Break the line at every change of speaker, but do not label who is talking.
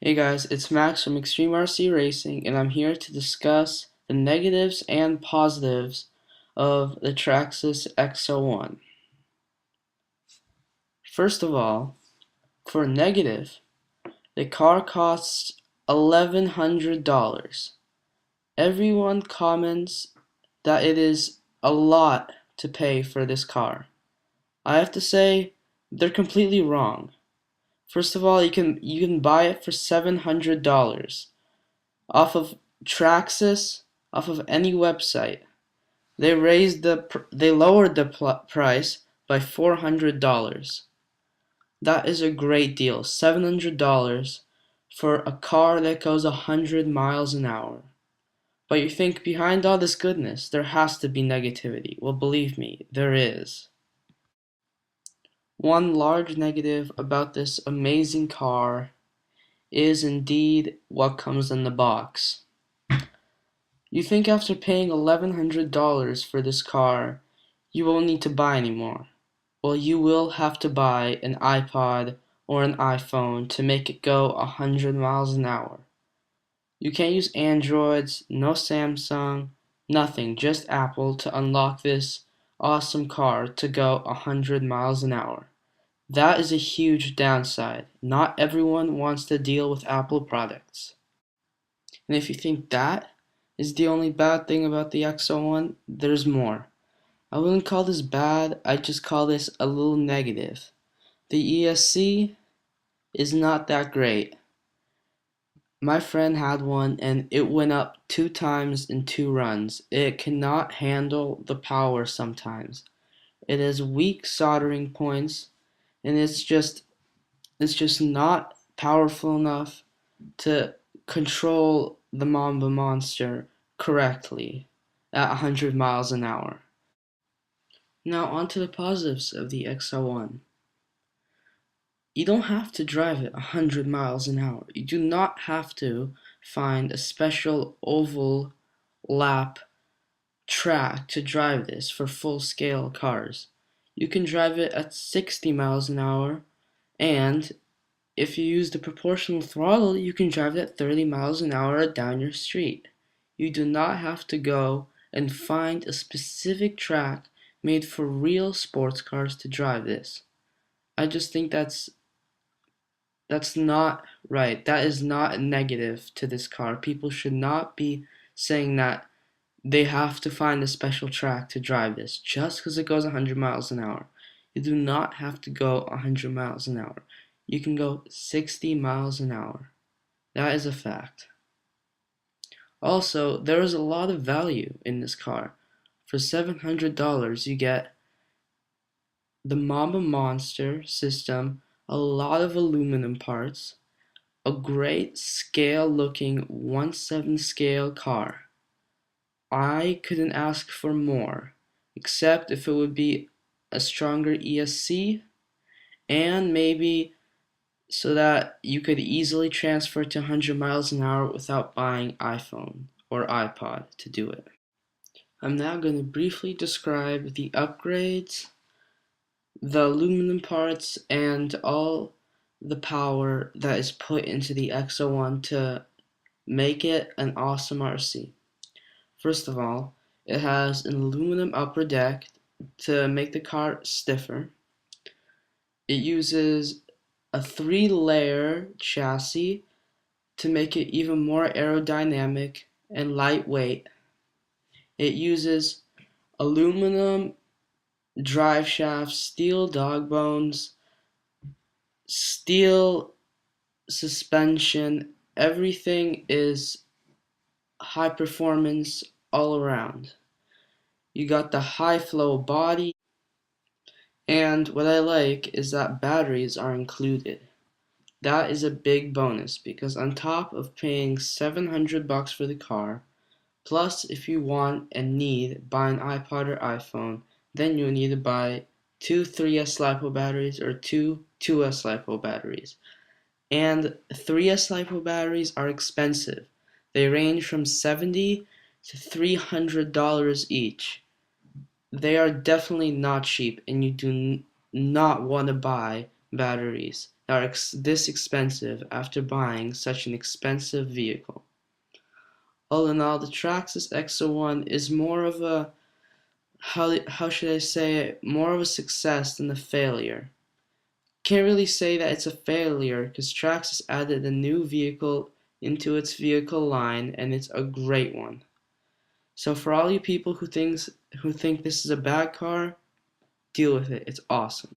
Hey guys, it's Max from Extreme RC Racing, and I'm here to discuss the negatives and positives of the Traxxas X01. First of all, for negative, the car costs $1,100. Everyone comments that it is a lot to pay for this car. I have to say, they're completely wrong. First of all, you can buy it for $700 off of Traxxas, off of any website. They lowered the price by $400. That is a great deal. $700 for a car that goes 100 miles an hour. But you think behind all this goodness, there has to be negativity. Well, believe me, there is. One large negative about this amazing car is indeed what comes in the box. You think after paying $1,100 for this car, you won't need to buy anymore. Well, you will have to buy an iPod or an iPhone to make it go 100 miles an hour. You can't use Androids, no Samsung, nothing, just Apple to unlock this awesome car to go 100 miles an hour. That is a huge downside. Not everyone wants to deal with Apple products. And if you think that is the only bad thing about the X01, there's more. I wouldn't call this bad, I'd just call this a little negative. The ESC is not that great. My friend had one and it went up 2 times in 2 runs. It cannot handle the power sometimes. It has weak soldering points and it's just not powerful enough to control the Mamba monster correctly at 100 miles an hour. Now on to the positives of the X01. You don't have to drive it 100 miles an hour. You do not have to find a special oval lap track to drive this for full scale cars. You can drive it at 60 miles an hour, and if you use the proportional throttle, you can drive it at 30 miles an hour down your street. You do not have to go and find a specific track made for real sports cars to drive this. I just think that's not right. That is not a negative to this car. People should not be saying that they have to find a special track to drive this just because it goes 100 miles an hour. You do not have to go 100 miles an hour. You can go 60 miles an hour. That is a fact. Also, there is a lot of value in this car. For $700, you get the Mamba Monster system, a lot of aluminum parts, a great scale looking 1/7 scale car. I couldn't ask for more, except if it would be a stronger ESC and maybe so that you could easily transfer to 100 miles an hour without buying iPhone or iPod to do it. I'm now going to briefly describe the upgrades, the aluminum parts, and all the power that is put into the X01 to make it an awesome RC. First of all, it has an aluminum upper deck to make the car stiffer. It uses a 3-layer chassis to make it even more aerodynamic and lightweight. It uses aluminum drive shafts, steel dog bones, steel suspension. Everything is high performance all around. You got the high flow body, and what I like is that batteries are included. That is a big bonus because on top of paying $700 for the car, plus if you want and need buy an iPod or iPhone, then you'll need to buy two 3S LiPo batteries or two 2S LiPo batteries. And 3S LiPo batteries are expensive. They range from $70 to $300 each. They are definitely not cheap, and you do not want to buy batteries that are this expensive after buying such an expensive vehicle. All in all, the Traxxas X01 is more of a, how should I say it, more of a success than a failure. Can't really say that it's a failure because Traxxas added a new vehicle into its vehicle line, and it's a great one. So for all you people who think this is a bad car, deal with it. It's awesome.